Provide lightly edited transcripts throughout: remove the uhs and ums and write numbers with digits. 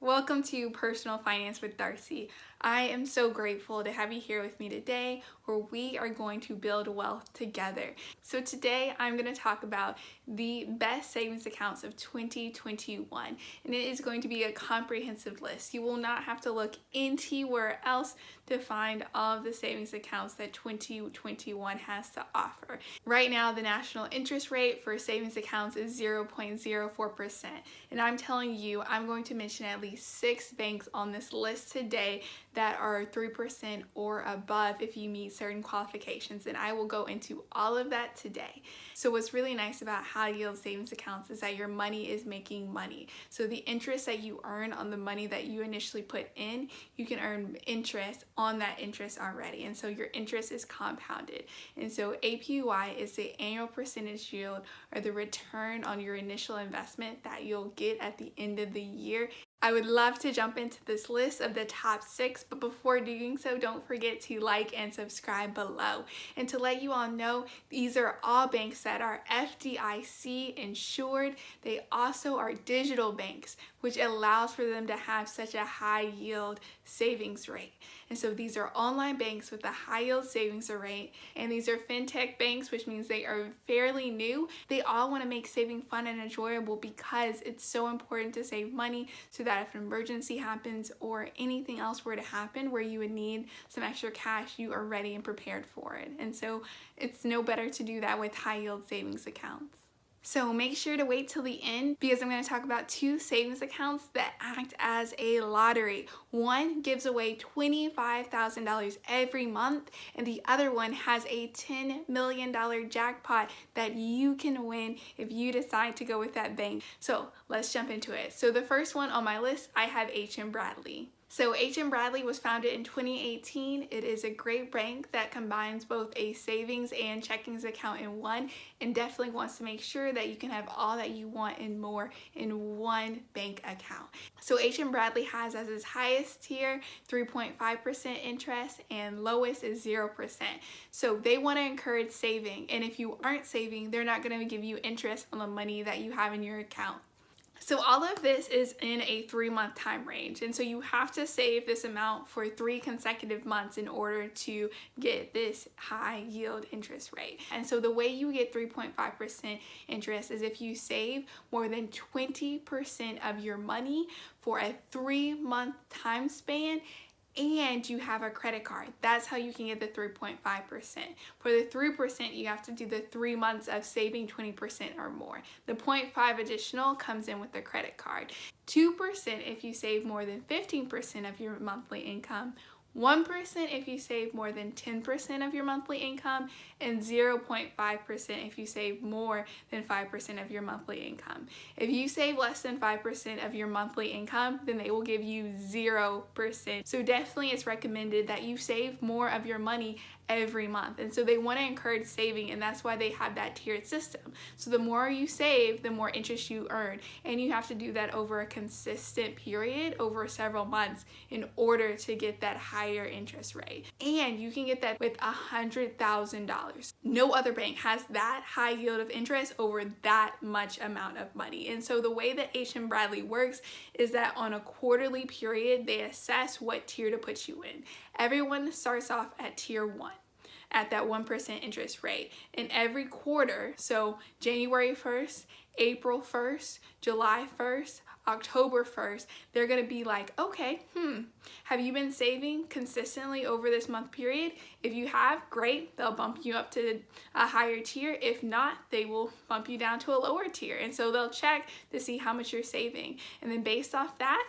Welcome to Personal Finance with Darcy. I am so grateful to have you here with me today where we are going to build wealth together. So today I'm going to talk about the best savings accounts of 2021, and it is going to be a comprehensive list. You will not have to look anywhere else to find all of the savings accounts that 2021 has to offer. Right now the national interest rate for savings accounts is 0.04%, and I'm telling you I'm going to mention at least 6 banks on this list today that are 3% or above if you meet certain qualifications, and I will go into all of that today. So what's really nice about high yield savings accounts is that your money is making money. So the interest that you earn on the money that you initially put in, you can earn interest on that interest already, and so your interest is compounded. And so APY is the annual percentage yield, or the return on your initial investment that you'll get at the end of the year. I would love to jump into this list of the top 6, but before doing so, don't forget to like and subscribe below. And to let you all know, these are all banks that are FDIC insured. They also are digital banks, which allows for them to have such a high yield savings rate. And so these are online banks with a high yield savings rate, and these are fintech banks, which means they are fairly new. They all want to make saving fun and enjoyable because it's so important to save money so that if an emergency happens or anything else were to happen where you would need some extra cash, you are ready and prepared for it. And so it's no better to do that with high yield savings accounts. So make sure to wait till the end because I'm going to talk about 2 savings accounts that act as a lottery. One gives away $25,000 every month, and the other one has a $10 million jackpot that you can win if you decide to go with that bank. So let's jump into it. So the first one on my list, I have H.M. Bradley. So H.M. Bradley was founded in 2018. It is a great bank that combines both a savings and checkings account in one, and definitely wants to make sure that you can have all that you want and more in one bank account. So H.M. Bradley has as its highest tier 3.5% interest, and lowest is 0%. So they want to encourage saving, and if you aren't saving, they're not going to give you interest on the money that you have in your account. So all of this is in a 3-month time range, and so you have to save this amount for 3 consecutive months in order to get this high yield interest rate. And so the way you get 3.5% interest is if you save more than 20% of your money for a 3-month time span and you have a credit card. That's how you can get the 3.5%. For the 3%, you have to do the 3 months of saving 20% or more. The 0.5 additional comes in with the credit card. 2% if you save more than 15% of your monthly income. 1% if you save more than 10% of your monthly income, and 0.5% if you save more than 5% of your monthly income. If you save less than 5% of your monthly income, then they will give you 0%. So definitely it's recommended that you save more of your money every month. And so they want to encourage saving, and that's why they have that tiered system. So the more you save, the more interest you earn, and you have to do that over a consistent period over several months in order to get that higher interest rate. And you can get that with $100,000. No other bank has that high yield of interest over that much amount of money. And so the way that H.M. Bradley works is that on a quarterly period, they assess what tier to put you in. Everyone starts off at tier 1 at that 1% interest rate. And every quarter, so January 1st, April 1st, July 1st, October 1st, they're going to be like, okay, have you been saving consistently over this month period? If you have, great, they'll bump you up to a higher tier. If not, they will bump you down to a lower tier. And so they'll check to see how much you're saving. And then based off that,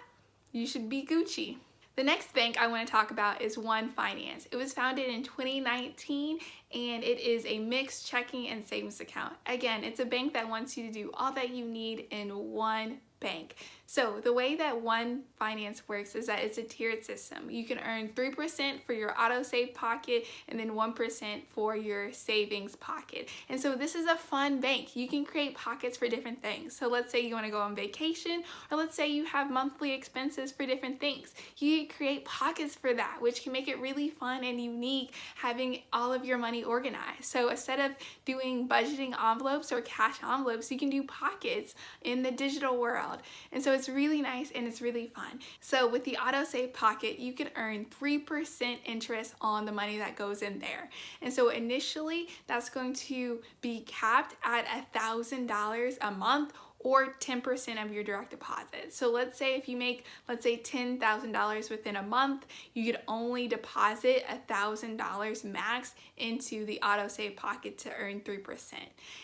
you should be Gucci. The next bank I want to talk about is One Finance. It was founded in 2019, and it is a mixed checking and savings account. Again, it's a bank that wants you to do all that you need in one bank. So the way that One Finance works is that it's a tiered system. You can earn 3% for your auto save pocket and then 1% for your savings pocket. And so this is a fun bank. You can create pockets for different things. So let's say you want to go on vacation, or let's say you have monthly expenses for different things. You can create pockets for that, which can make it really fun and unique having all of your money organized. So instead of doing budgeting envelopes or cash envelopes, you can do pockets in the digital world. And so it's really nice and it's really fun. So with the auto save pocket, you can earn 3% interest on the money that goes in there. And so initially that's going to be capped at $1,000 a month, or 10% of your direct deposit. So let's say if you make, let's say $10,000 within a month, you could only deposit $1,000 max into the auto save pocket to earn 3%.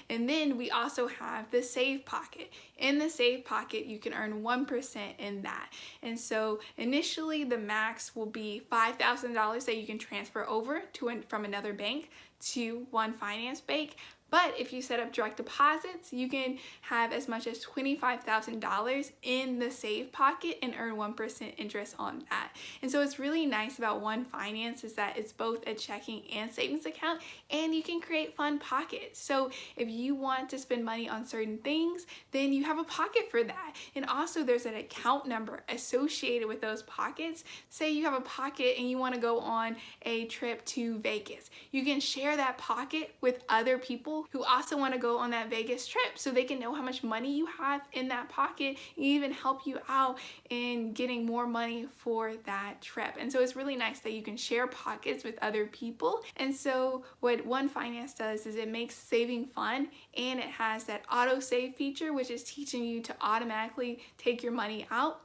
And then we also have the save pocket. In the save pocket, you can earn 1% in that. And so initially the max will be $5,000 that you can transfer over from another bank to one finance bank. But if you set up direct deposits, you can have as much as $25,000 in the save pocket and earn 1% interest on that. And so it's really nice about One Finance is that it's both a checking and savings account, and you can create fun pockets. So if you want to spend money on certain things, then you have a pocket for that. And also there's an account number associated with those pockets. Say you have a pocket and you want to go on a trip to Vegas. You can share that pocket with other people who also want to go on that Vegas trip, so they can know how much money you have in that pocket and even help you out in getting more money for that trip. And so it's really nice that you can share pockets with other people. And so what One Finance does is it makes saving fun, and it has that auto save feature, which is teaching you to automatically take your money out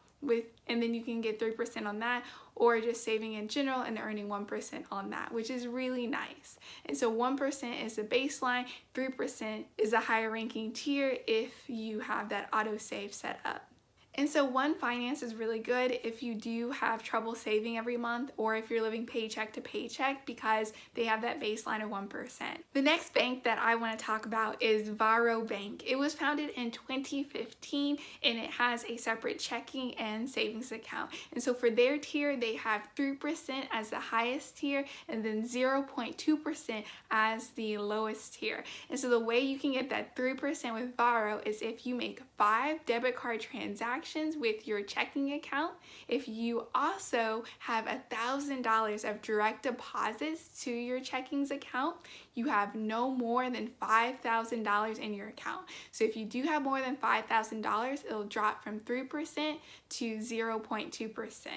and then you can get 3% on that, or just saving in general and earning 1% on that, which is really nice. And so 1% is the baseline, 3% is a higher ranking tier if you have that auto save set up. And so One Finance is really good if you do have trouble saving every month, or if you're living paycheck to paycheck, because they have that baseline of 1%. The next bank that I want to talk about is Varo Bank. It was founded in 2015 and it has a separate checking and savings account. And so for their tier, they have 3% as the highest tier and then 0.2% as the lowest tier. And so the way you can get that 3% with Varo is if you make 5 debit card transactions with your checking account. If you also have $1,000 of direct deposits to your checkings account, you have no more than $5,000 in your account. So if you do have more than $5,000, it'll drop from 3% to 0.2%.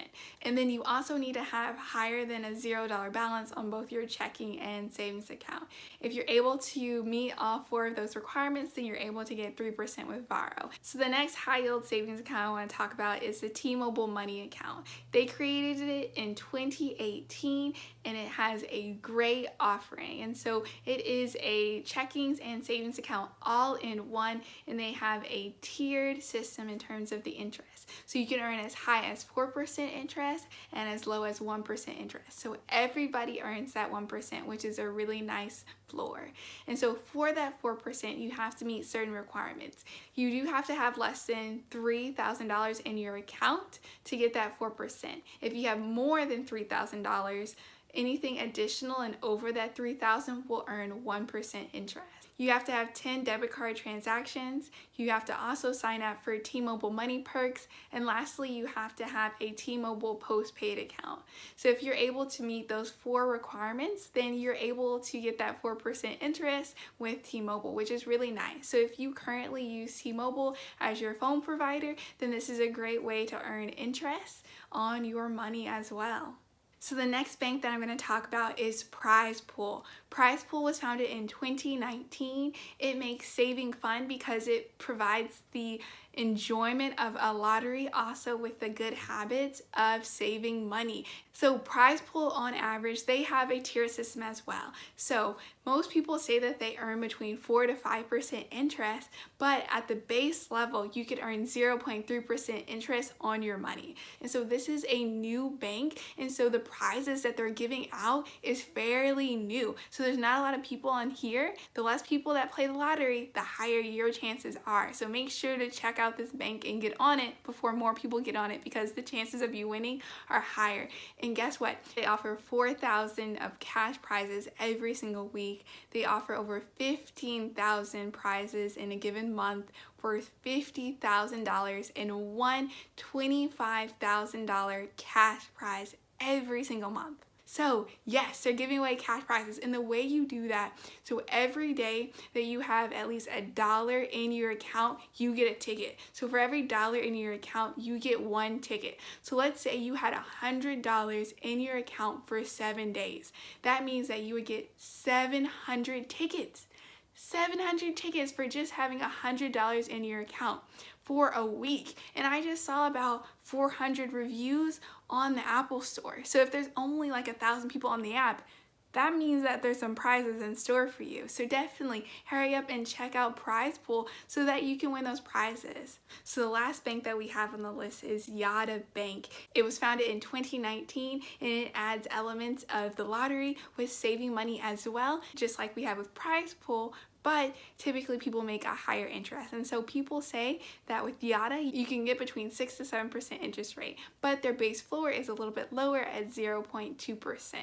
And then you also need to have higher than a $0 balance on both your checking and savings account. If you're able to meet all 4 of those requirements, then you're able to get 3% with Varo. So the next high yield savings account I want to talk about is the T-Mobile Money account. They created it in 2018 and it has a great offering. And so it is a checkings and savings account all in one, and they have a tiered system in terms of the interest. So you can earn as high as 4% interest and as low as 1% interest. So everybody earns that 1%, which is a really nice floor. And so for that 4%, you have to meet certain requirements. You do have to have less than $3,000 in your account to get that 4%. If you have more than $3,000, anything additional and over that $3,000 will earn 1% interest. You have to have 10 debit card transactions. You have to also sign up for T-Mobile Money perks. And lastly, you have to have a T-Mobile postpaid account. So if you're able to meet those 4 requirements, then you're able to get that 4% interest with T-Mobile, which is really nice. So if you currently use T-Mobile as your phone provider, then this is a great way to earn interest on your money as well. So the next bank that I'm going to talk about is Prize Pool. Prize Pool was founded in 2019. It makes saving fun because it provides the enjoyment of a lottery also with the good habits of saving money. So Prize Pool, on average, they have a tier system as well. So most people say that they earn between 4 to 5% interest, but at the base level, you could earn 0.3% interest on your money. And so this is a new bank, and so the prizes that they're giving out is fairly new. So there's not a lot of people on here. The less people that play the lottery, the higher your chances are. So make sure to check out this bank and get on it before more people get on it, because the chances of you winning are higher. And guess what? They offer 4,000 of cash prizes every single week. They offer over 15,000 prizes in a given month worth $50,000 and one $25,000 cash prize every single month. So yes, they're giving away cash prizes, and the way you do that, so every day that you have at least $1 in your account, you get a ticket. So for every $1 in your account, you get one ticket. So let's say you had $100 in your account for 7 days. That means that you would get 700 tickets. 700 tickets for just having $100 in your account for a week. And I just saw about 400 reviews on the Apple Store. So if there's only like 1,000 people on the app, that means that there's some prizes in store for you. So definitely hurry up and check out Prize Pool so that you can win those prizes. So the last bank that we have on the list is Yotta Bank. It was founded in 2019 and it adds elements of the lottery with saving money as well, just like we have with Prize Pool. But typically people make a higher interest. And so people say that with Yotta, you can get between 6 to 7% interest rate, but their base floor is a little bit lower at 0.2%.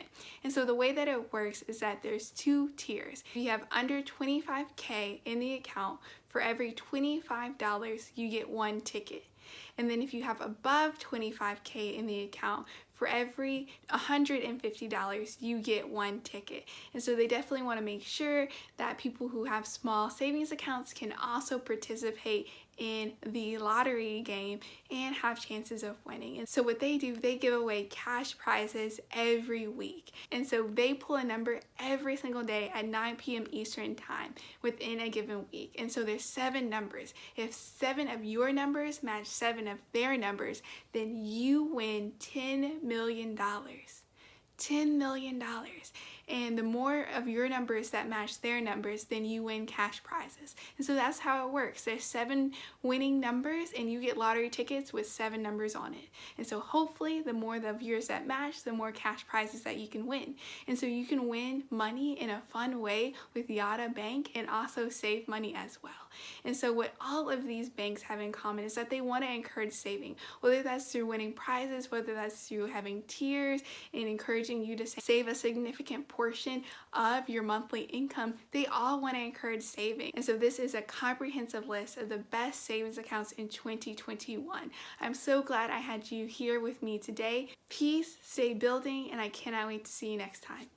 And so the way that it works is that there's 2 tiers. If you have under 25K in the account, for every $25, you get 1 ticket. And then if you have above 25K in the account, for every $150, you get 1 ticket. And so they definitely want to make sure that people who have small savings accounts can also participate in the lottery game and have chances of winning. And so what they do, they give away cash prizes every week. And so they pull a number every single day at 9 p.m. Eastern time within a given week. And so there's 7 numbers. If 7 of your numbers match 7 of their numbers, then you win $10 million. $10 million. And the more of your numbers that match their numbers, then you win cash prizes. And so that's how it works. There's 7 winning numbers and you get lottery tickets with 7 numbers on it. And so hopefully the more of yours that match, the more cash prizes that you can win. And so you can win money in a fun way with Yotta Bank and also save money as well. And so what all of these banks have in common is that they want to encourage saving, whether that's through winning prizes, whether that's through having tiers and encouraging you to save a significant portion of your monthly income. They all want to encourage saving. And so this is a comprehensive list of the best savings accounts in 2021. I'm so glad I had you here with me today. Peace, stay building, and I cannot wait to see you next time.